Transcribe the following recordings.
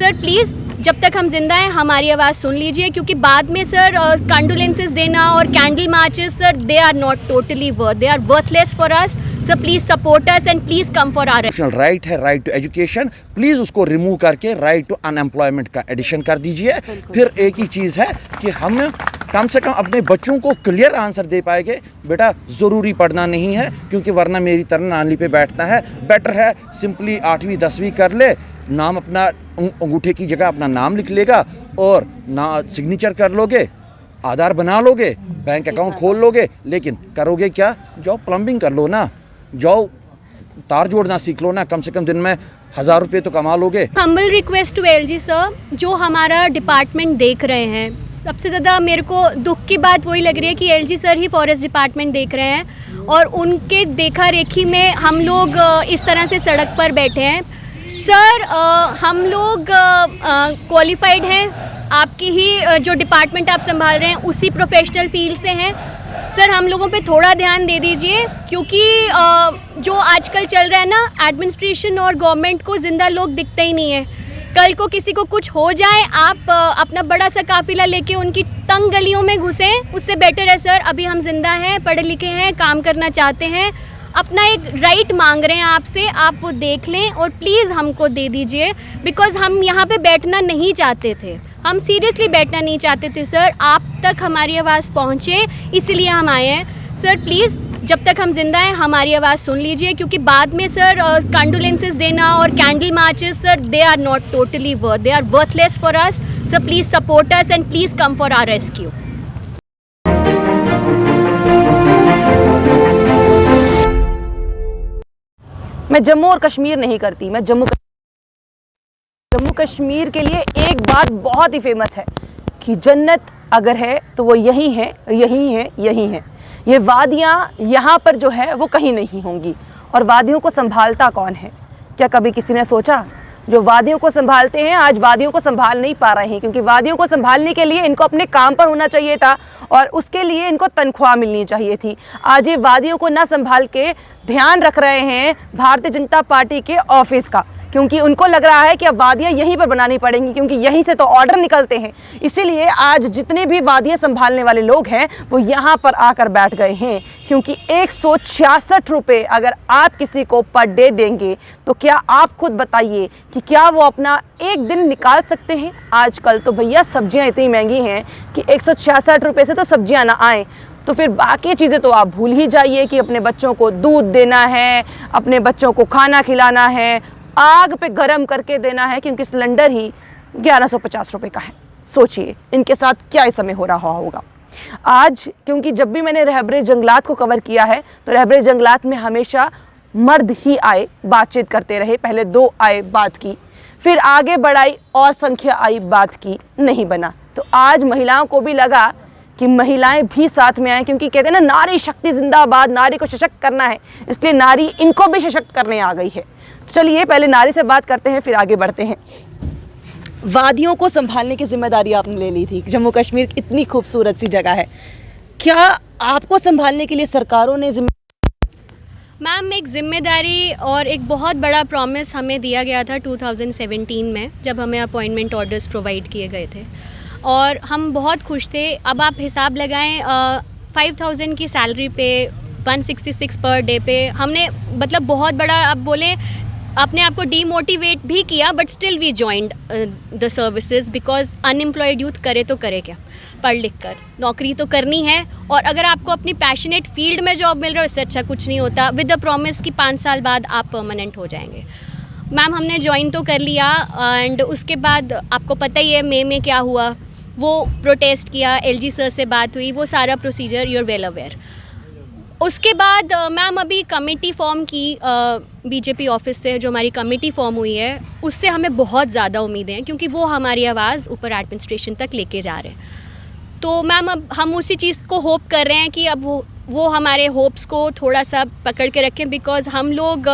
Sir please जब तक हम जिंदा हैं हमारी आवाज़ सुन लीजिए, क्योंकि बाद में सर कंडोलेंसेस देना और candle marches sir they are not totally worth, they are worthless for us. Sir please support us and please come for our. Right है, राइट टू एजुकेशन, प्लीज़ उसको रिमूव करके राइट टू अनएम्प्लॉयमेंट का addition कर दीजिए। फिर एक ही चीज़ है कि हम कम से कम अपने बच्चों को क्लियर आंसर दे पाएंगे, बेटा ज़रूरी पढ़ना नहीं है क्योंकि वरना मेरी तरह नाली पे बैठना है। बेटर है सिंपली 8वीं 10वीं कर ले, नाम अपना अंगूठे की जगह अपना नाम लिख लेगा और ना सिग्नेचर कर लोगे, आधार बना लोगे, बैंक अकाउंट खोल लोगे, लेकिन करोगे क्या? जाओ प्लम्बिंग कर लो ना, जाओ तार जोड़ना सीख लो ना, कम से कम दिन में 1000 रुपये तो कमा लोगे। Humble request to LG sir, जो हमारा डिपार्टमेंट देख रहे हैं, सबसे ज़्यादा मेरे को दुख की बात वही लग रही है कि एलजी सर ही फॉरेस्ट डिपार्टमेंट देख रहे हैं और उनके देखा रेखी में हम लोग इस तरह से सड़क पर बैठे हैं। सर हम लोग क्वालिफाइड हैं, आपकी ही जो डिपार्टमेंट आप संभाल रहे हैं उसी प्रोफेशनल फील्ड से हैं। सर हम लोगों पे थोड़ा ध्यान दे दीजिए, क्योंकि जो आजकल चल रहा है ना, एडमिनिस्ट्रेशन और गवर्नमेंट को ज़िंदा लोग दिखते ही नहीं है। कल को किसी को कुछ हो जाए, आप अपना बड़ा सा काफिला लेके उनकी तंग गलियों में घुसें, उससे बेटर है सर अभी हम जिंदा हैं, पढ़े लिखे हैं, काम करना चाहते हैं, अपना एक राइट मांग रहे हैं आपसे, आप वो देख लें और प्लीज़ हमको दे दीजिए। बिकॉज़ हम यहाँ पे बैठना नहीं चाहते थे, हम सीरियसली बैठना नहीं चाहते थे सर, आप तक हमारी आवाज़ पहुँचे इसलिए हम आए हैं। सर प्लीज़ जब तक हम जिंदा हैं हमारी आवाज़ सुन लीजिए, क्योंकि बाद में सर कंडोलेंसेस देना और candle marches sir they are not totally worth, they are worthless for us. Sir please support us and please come for our rescue. मैं जम्मू और कश्मीर नहीं करती, मैं जम्मू कश्मीर के लिए एक बात बहुत ही फेमस है कि जन्नत अगर है तो वो यही है, यही है, यही है। ये वादियाँ यहाँ पर जो है वो कहीं नहीं होंगी। और वादियों को संभालता कौन है? क्या कभी किसी ने सोचा? जो वादियों को संभालते हैं आज वादियों को संभाल नहीं पा रहे हैं, क्योंकि वादियों को संभालने के लिए इनको अपने काम पर होना चाहिए था और उसके लिए इनको तनख्वाह मिलनी चाहिए थी। आज ये वादियों को ना संभाल के ध्यान रख रहे हैं भारतीय जनता पार्टी के ऑफिस का, क्योंकि उनको लग रहा है कि अब वादियाँ यहीं पर बनानी पड़ेंगी, क्योंकि यहीं से तो ऑर्डर निकलते हैं। इसीलिए आज जितने भी वादियाँ संभालने वाले लोग हैं वो यहाँ पर आकर बैठ गए हैं, क्योंकि 166 रुपये अगर आप किसी को पर डे देंगे तो क्या आप खुद बताइए कि क्या वो अपना एक दिन निकाल सकते हैं? आजकल तो भैया सब्जियाँ इतनी महंगी हैं कि 166 रुपये से तो सब्जियाँ ना आएँ, तो फिर बाकी चीज़ें तो आप भूल ही जाइए कि अपने बच्चों को दूध देना है, अपने बच्चों को खाना खिलाना है, आग पे गरम करके देना है, क्योंकि सिलेंडर ही 1150 रुपये का है। सोचिए इनके साथ क्या इस समय हो रहा होगा आज। क्योंकि जब भी मैंने रहबरे जंगलात को कवर किया है तो रहबरे जंगलात में हमेशा मर्द ही आए, बातचीत करते रहे। पहले 2 आए, बात की, फिर आगे बढ़ाई और संख्या आई, बात की, नहीं बना। तो आज महिलाओं को भी लगा कि महिलाएं भी साथ में आए, क्योंकि कहते हैं ना नारी शक्ति जिंदाबाद, नारी को सशक्त करना है, इसलिए नारी इनको भी सशक्त करने आ गई है। तो चलिए पहले नारी से बात करते हैं, फिर आगे बढ़ते हैं। वादियों को संभालने की जिम्मेदारी आपने ले ली थी। जम्मू कश्मीर इतनी खूबसूरत सी जगह है, क्या आपको संभालने के लिए सरकारों ने मैम एक ज़िम्मेदारी और एक बहुत बड़ा प्रॉमिस हमें दिया गया था 2017 में, जब हमें अपॉइंटमेंट ऑर्डर्स प्रोवाइड किए गए थे और हम बहुत खुश थे। अब आप हिसाब लगाएं 5000 की सैलरी पे 166 पर डे पे हमने मतलब बहुत बड़ा, अब बोलें अपने आप को डीमोटिवेट भी किया, but still we joined the services because unemployed youth करे तो करे क्या, पढ़ लिख कर नौकरी तो करनी है। और अगर आपको अपनी पैशनेट फील्ड में जॉब मिल रहा है उससे अच्छा कुछ नहीं होता, विद द प्रॉमिस कि 5 साल बाद आप परमानेंट हो जाएंगे। मैम हमने ज्वाइन तो कर लिया एंड उसके बाद आपको पता ही है मई में क्या हुआ, वो प्रोटेस्ट किया, एलजी सर से बात हुई, वो सारा procedure you are well aware. उसके बाद मैम अभी कमेटी फॉर्म की बीजेपी ऑफिस से, जो हमारी कमेटी फॉर्म हुई है उससे हमें बहुत ज़्यादा उम्मीदें हैं, क्योंकि वो हमारी आवाज़ ऊपर एडमिनिस्ट्रेशन तक लेके जा रहे हैं। तो मैम अब हम उसी चीज़ को होप कर रहे हैं कि अब वो हमारे होप्स को थोड़ा सा पकड़ के रखें, बिकॉज हम लोग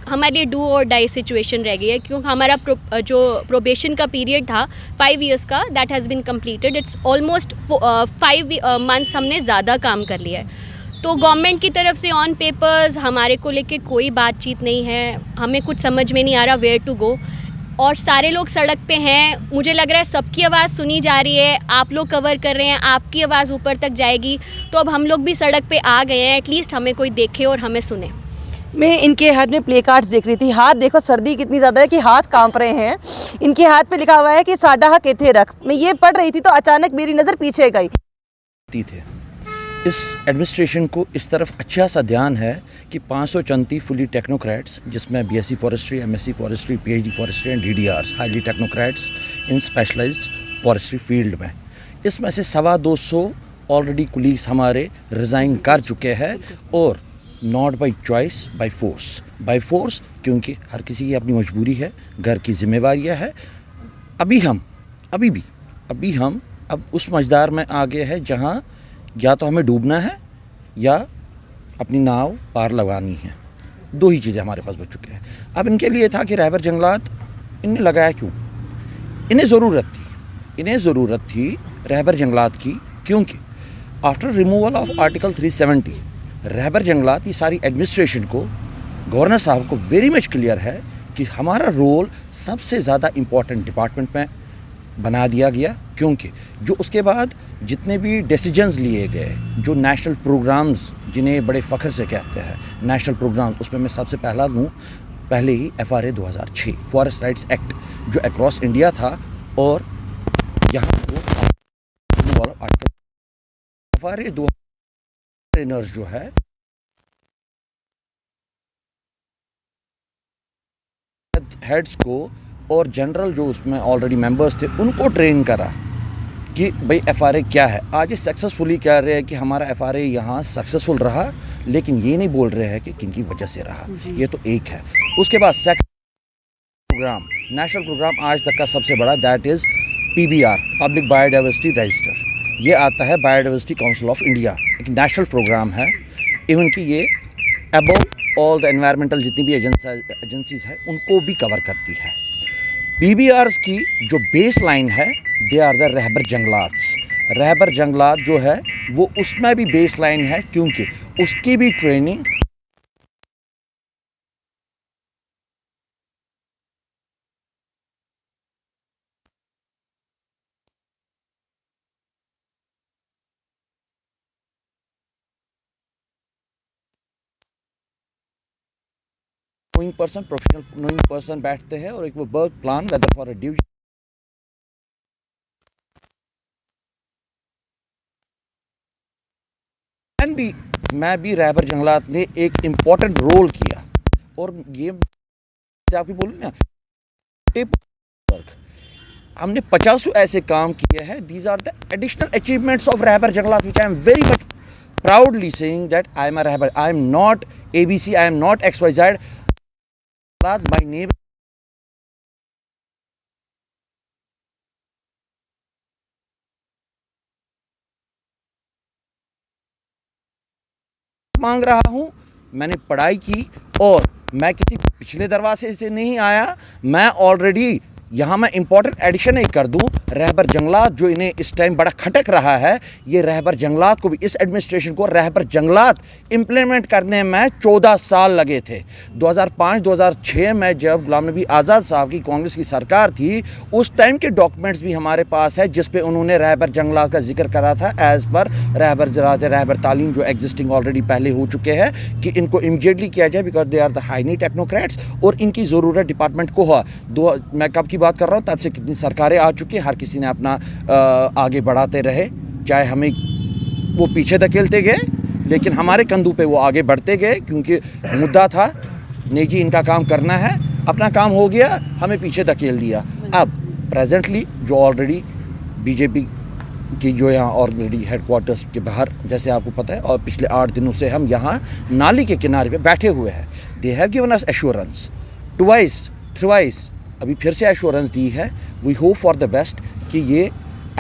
हमारे लिए डू और डाई सिचुएशन रह गई है, क्योंकि हमारा जो प्रोबेशन का पीरियड था 5 ईयर्स का, that has been completed. It's almost 5 months हमने ज़्यादा काम कर लिया है। तो गवर्नमेंट की तरफ से ऑन पेपर्स हमारे को लेके कोई बातचीत नहीं है, हमें कुछ समझ में नहीं आ रहा वेयर टू गो। और सारे लोग सड़क पे हैं। मुझे लग रहा है सबकी आवाज़ सुनी जा रही है, आप लोग कवर कर रहे हैं, आपकी आवाज़ ऊपर तक जाएगी। तो अब हम लोग भी सड़क पे आ गए हैं, एटलीस्ट हमें कोई देखे और हमें सुने। मैं इनके हाथ में प्ले कार्ड्स देख रही थी, हाथ देखो सर्दी कितनी ज़्यादा है कि हाथ कांप रहे हैं। इनके हाथ पे लिखा हुआ है कि साडा हक इथे रख। मैं ये पढ़ रही थी तो अचानक मेरी नज़र पीछे गई। थे इस एडमिनिस्ट्रेशन को इस तरफ अच्छा सा ध्यान है कि 534 फुली टेक्नोक्रेट्स, जिसमें BSc forestry, MSc forestry, PhD forestry and DDRs, highly technocrats in specialised forestry field में, इसमें से 225 ऑलरेडी कुलीग्स हमारे रिज़ाइन कर चुके हैं और not by choice, by force, क्योंकि हर किसी की अपनी मजबूरी है, घर की जिम्मेवारियाँ है। अभी हम अब उस मझदार में आ गए हैं जहाँ या तो हमें डूबना है या अपनी नाव पार लगानी है। दो ही चीज़ें हमारे पास बच चुके हैं। अब इनके लिए था कि रहबर जंगलात इनने लगाया क्यों? इन्हें ज़रूरत थी रहबर जंगलात की, क्योंकि आफ्टर रिमूवल ऑफ आर्टिकल 370 रहबर जंगलात की सारी एडमिनिस्ट्रेशन को, गवर्नर साहब को वेरी मच क्लियर है कि हमारा रोल सबसे ज़्यादा इम्पॉर्टेंट डिपार्टमेंट में बना दिया गया, क्योंकि जो उसके बाद जितने भी डिसीजंस लिए गए, जो नेशनल प्रोग्राम्स जिन्हें बड़े फ़ख्र से कहते हैं नेशनल प्रोग्राम्स, उसमें मैं सबसे पहले ही FRA 2006 फॉरेस्ट राइट्स एक्ट जो अक्रॉस इंडिया था, और यहाँ वो आर्टिकल FRA 2000 ट्रेनर्स जो है हेड्स को और जनरल जो उसमें ऑलरेडी मेंबर्स थे उनको ट्रेन करा कि भाई FRA क्या है। आज ये सक्सेसफुली कह रहे हैं कि हमारा FRA यहाँ सक्सेसफुल रहा, लेकिन ये नहीं बोल रहे हैं कि किन की वजह से रहा। ये तो एक है। उसके बाद प्रोग्राम, नेशनल प्रोग्राम आज तक का सबसे बड़ा, that is PBR, public biodiversity register. ये आता है बायोडाइवर्सिटी काउंसिल ऑफ इंडिया, एक नेशनल प्रोग्राम है। इवन कि ये अबव ऑल द एनवायरमेंटल जितनी भी एजेंसीज है उनको भी कवर करती है। PBRs की जो बेस लाइन है, दे आर द रहबर जंगलात्स। रहबर जंगलात जो है वो उसमें भी बेस लाइन है, क्योंकि उसकी भी training knowing person, professional knowing person बैठते हैं और एक वो work plan whether for a division भी, मैं भी रहबर जंगलात ने एक इम्पॉर्टेंट रोल किया। और ये आपकी बोलूँ ना, हमने 50 ऐसे काम किए हैं। These are the additional achievements of Rehbar Jangalat which I am very much proudly saying that I am a Rehbar, I am not ABC, I am not XYZ. My name मांग रहा हूं। मैंने पढ़ाई की और मैं किसी पिछले दरवाजे से नहीं आया। मैं ऑलरेडी यहाँ मैं इंपॉर्टेंट एडिशन ही कर दूँ, रहबर जंगलात जो इन्हें इस टाइम बड़ा खटक रहा है, ये रहबर जंगलात को भी, इस एडमिनिस्ट्रेशन को रहबर जंगलात इम्प्लीमेंट करने में 14 साल लगे थे। 2005-2006 में जब गुलाम नबी आज़ाद साहब की कांग्रेस की सरकार थी, उस टाइम के डॉक्यूमेंट्स भी हमारे पास है जिस पे उन्होंने रहबर जंगलात का जिक्र करा था एज़ पर रहबर जरात, रहबर तालीम जो एग्जिस्टिंग ऑलरेडी पहले हो चुके हैं, कि इनको इमीडिएटली किया जाए because they are the highly technocrats और इनकी ज़रूरत डिपार्टमेंट को हुआ। मैं कब की बात कर रहा हूँ, तब से कितनी सरकारें आ चुकी हैं, हर किसी ने अपना आगे बढ़ाते रहे, चाहे हमें वो पीछे धकेलते गए लेकिन हमारे कंधों पे वो आगे बढ़ते गए, क्योंकि मुद्दा था नहीं जी इनका काम करना है, अपना काम हो गया, हमें पीछे धकेल दिया। अब प्रेजेंटली जो ऑलरेडी बीजेपी की जो यहाँ ऑलरेडी हेडक्वार्टर्स के बाहर, जैसे आपको पता है, और पिछले 8 दिनों से हम यहाँ नाली के किनारे पे बैठे हुए हैं। They have given us assurance twice thrice, अभी फिर से एश्योरेंस दी है। We hope for the best कि ये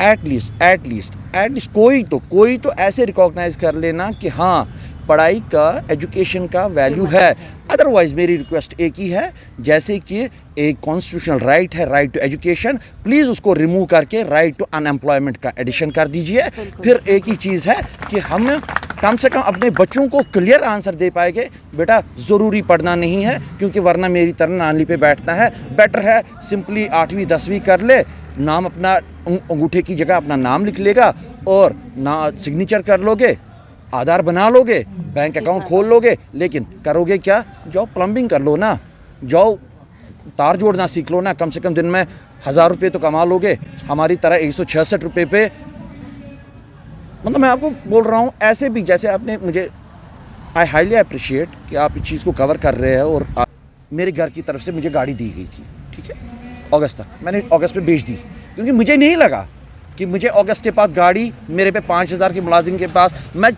एटलीस्ट कोई तो ऐसे रिकॉग्नाइज कर लेना कि हाँ पढ़ाई का, एजुकेशन का वैल्यू है। अदरवाइज़ मेरी रिक्वेस्ट एक ही है, जैसे कि एक कॉन्स्टिट्यूशनल राइट है, राइट टू एजुकेशन, प्लीज़ उसको रिमूव करके राइट टू अनएम्प्लॉयमेंट का एडिशन कर दीजिए। फिर एक ही चीज़ है कि हम कम से कम अपने बच्चों को क्लियर आंसर दे पाएंगे, बेटा ज़रूरी पढ़ना नहीं है, क्योंकि वरना मेरी तरह नाली पे बैठना है। बेटर है सिंपली 8वीं 10वीं कर ले, नाम अपना अंगूठे की जगह अपना नाम लिख लेगा और ना सिग्नेचर कर लोगे, आधार बना लोगे, बैंक अकाउंट खोल लोगे, लेकिन करोगे क्या? जाओ प्लम्बिंग कर लो ना, जाओ तार जोड़ना सीख लो ना, कम से कम दिन में 1000 रुपये तो कमा लोगे। हमारी तरह 166 रुपये पे, मतलब मैं आपको बोल रहा हूँ, ऐसे भी जैसे आपने मुझे, आई हाईली अप्रिशिएट कि आप इस चीज़ को कवर कर रहे हैं। और मेरे घर की तरफ से मुझे गाड़ी दी गई थी, ठीक है, अगस्त तक, मैंने अगस्त में बेच दी, क्योंकि मुझे नहीं लगा कि मुझे अगस्त के बाद गाड़ी मेरे पे 5000 के मुलाजिम के पास मैं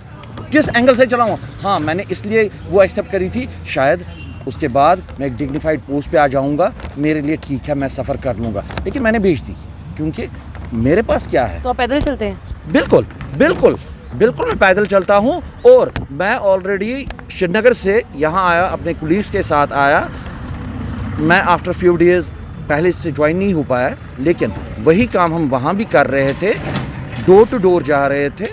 किस एंगल से चलाऊँ। हाँ, मैंने इसलिए वो एक्सेप्ट करी थी, शायद उसके बाद मैं एक डिग्निफाइड पोस्ट पे आ जाऊँगा, मेरे लिए ठीक है, मैं सफ़र कर लूँगा, लेकिन मैंने बेच दी, क्योंकि मेरे पास क्या है। तो आप पैदल चलते हैं? बिल्कुल बिल्कुल बिल्कुल, मैं पैदल चलता हूँ। और मैं ऑलरेडी श्रीनगर से यहाँ आया, अपने कुलीग्स के साथ आया। मैं आफ्टर फ्यू डेज़ पहले इससे ज्वाइन नहीं हो पाया, लेकिन वही काम हम वहाँ भी कर रहे थे, डोर टू डोर जा रहे थे।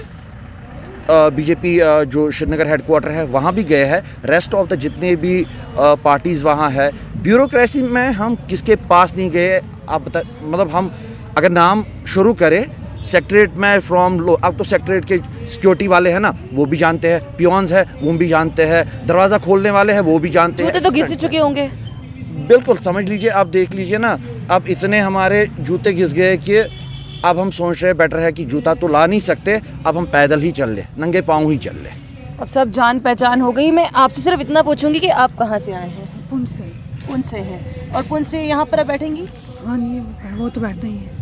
बीजेपी जो श्रीनगर हेडक्वार्टर है वहाँ भी गए हैं, रेस्ट ऑफ द जितने भी पार्टीज़ वहाँ है। ब्यूरोक्रेसी में हम किसके पास नहीं गए, आप बता, मतलब हम अगर नाम शुरू करें सेक्रेटरीट में फ्रॉम लो, अब तो सेक्रेटरीट के सिक्योरिटी वाले हैं ना, वो भी जानते हैं, पियोन्स है वो भी जानते हैं, दरवाज़ा खोलने वाले हैं वो भी जानते हैं। तो घिस चुके होंगे। बिल्कुल, समझ लीजिए, आप देख लीजिए ना, अब इतने हमारे जूते घिस गए कि अब हम सोच रहे बेटर है कि जूता तो ला नहीं सकते, अब हम पैदल ही चल ले, नंगे पाँव ही चल ले। अब सब जान पहचान हो गई। मैं आपसे सिर्फ इतना पूछूंगी कि आप कहाँ से आए हैं? पुंछ से। पुंछ से हैं, और पुंछ से यहाँ पर आप बैठेंगी? हाँ जी, वो तो बैठना ही है।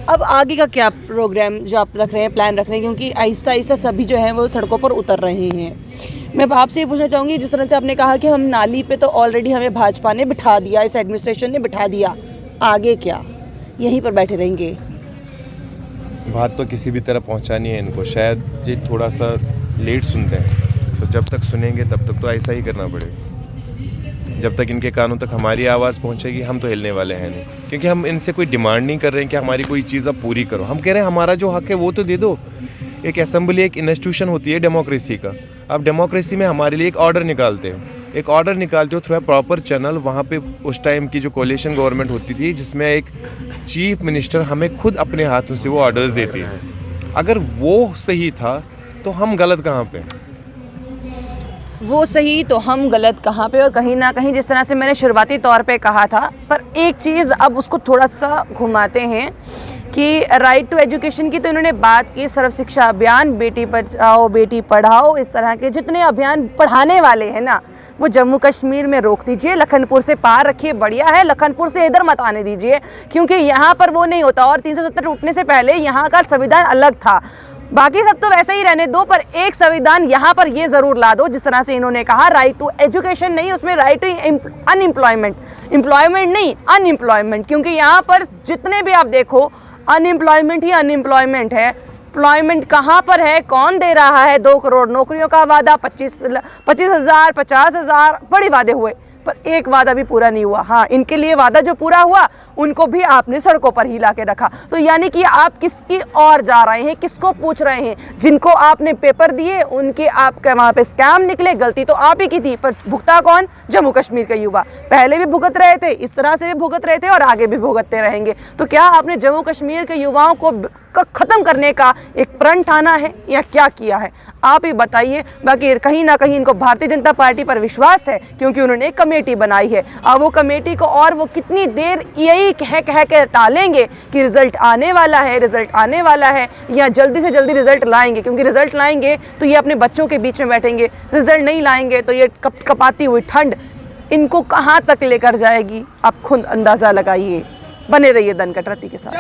अब आगे का क्या प्रोग्राम जो आप रख रहे हैं, प्लान रख रहे हैं, क्योंकि आहिस्ता आहिस्ता सभी जो हैं वो सड़कों पर उतर रहे हैं। मैं आपसे ये पूछना चाहूँगी, जिस तरह से आपने कहा कि हम नाली पे तो ऑलरेडी हमें भाजपा ने बिठा दिया, इस एडमिनिस्ट्रेशन ने बिठा दिया, आगे क्या? यहीं पर बैठे रहेंगे? बात तो किसी भी तरह पहुंचानी है इनको, शायद ये थोड़ा सा लेट सुनते हैं, तो जब तक सुनेंगे तब तक तो ऐसा ही करना पड़ेगा। जब तक इनके कानों तक हमारी आवाज़ पहुंचेगी, हम तो हिलने वाले हैं नहीं, क्योंकि हम इनसे कोई डिमांड नहीं कर रहे हैं कि हमारी कोई चीज़ अब पूरी करो। हम कह रहे हैं हमारा जो हक है वो तो दे दो। एक असेंबली एक इंस्टीट्यूशन होती है डेमोक्रेसी का, आप डेमोक्रेसी में हमारे लिए एक ऑर्डर निकालते हो, एक ऑर्डर निकालते हो थ्रू प्रॉपर चैनल। वहाँ पे उस टाइम की जो कोलिशन गवर्नमेंट होती थी, जिसमें एक चीफ मिनिस्टर हमें खुद अपने हाथों से वो ऑर्डर्स देती है। अगर वो सही था तो हम गलत कहाँ पे? वो सही तो हम गलत कहाँ पे? और कहीं ना कहीं जिस तरह से मैंने शुरुआती तौर पे कहा था, पर एक चीज़ अब उसको थोड़ा सा घुमाते हैं कि राइट टू एजुकेशन की तो इन्होंने बात की, सर्व शिक्षा अभियान, बेटी बचाओ बेटी पढ़ाओ, इस तरह के जितने अभियान पढ़ाने वाले हैं ना, वो जम्मू कश्मीर में रोक दीजिए, लखनपुर से पार रखिए, बढ़िया है, लखनपुर से इधर मत आने दीजिए, क्योंकि यहाँ पर वो नहीं होता। और 370 टूटने से पहले यहाँ का संविधान अलग था, बाकी सब तो वैसे ही रहने दो, पर एक संविधान यहाँ पर ये ज़रूर ला दो, जिस तरह से इन्होंने कहा राइट टू एजुकेशन नहीं, उसमें राइट टू अनएम्प्लॉयमेंट, एम्प्लॉयमेंट नहीं अनएम्प्लॉयमेंट, क्योंकि यहाँ पर जितने भी आप देखो अनएम्प्लॉयमेंट ही अनएम्प्लॉयमेंट है। एम्प्लॉयमेंट कहाँ पर है? कौन दे रहा है? 2 करोड़ नौकरियों का वादा, 25,000 50,000 बड़े वादे हुए, पर एक वादा भी पूरा नहीं हुआ। हाँ, इनके लिए वादा जो पूरा हुआ उनको भी आपने सड़कों पर ही ला के रखा। तो यानी कि आप किसकी ओर जा रहे हैं, किसको पूछ रहे हैं? जिनको आपने पेपर दिए उनके आपके वहाँ पे स्कैम निकले, गलती तो आप ही की थी, पर भुगता कौन? जम्मू कश्मीर के युवा। पहले भी भुगत रहे थे, इस तरह से भी भुगत रहे थे और आगे भी भुगतते रहेंगे। तो क्या आपने जम्मू कश्मीर के युवाओं को ख़त्म करने का एक प्रण ठाना है या क्या किया है? आप ही बताइए। बाकी कहीं ना कहीं इनको भारतीय जनता पार्टी पर विश्वास है, क्योंकि उन्होंने एक कमेटी बनाई है। अब वो कमेटी को और वो कितनी देर यही कह के टालेंगे कि रिजल्ट आने वाला है, रिजल्ट आने वाला है, या जल्दी से जल्दी रिजल्ट लाएंगे, क्योंकि रिजल्ट लाएंगे तो ये अपने बच्चों के बीच में बैठेंगे, रिजल्ट नहीं लाएंगे तो ये कपाती हुई ठंड इनको कहाँ तक लेकर जाएगी, आप खुद अंदाज़ा लगाइए। बने रहिए दनकट रत्ती के साथ।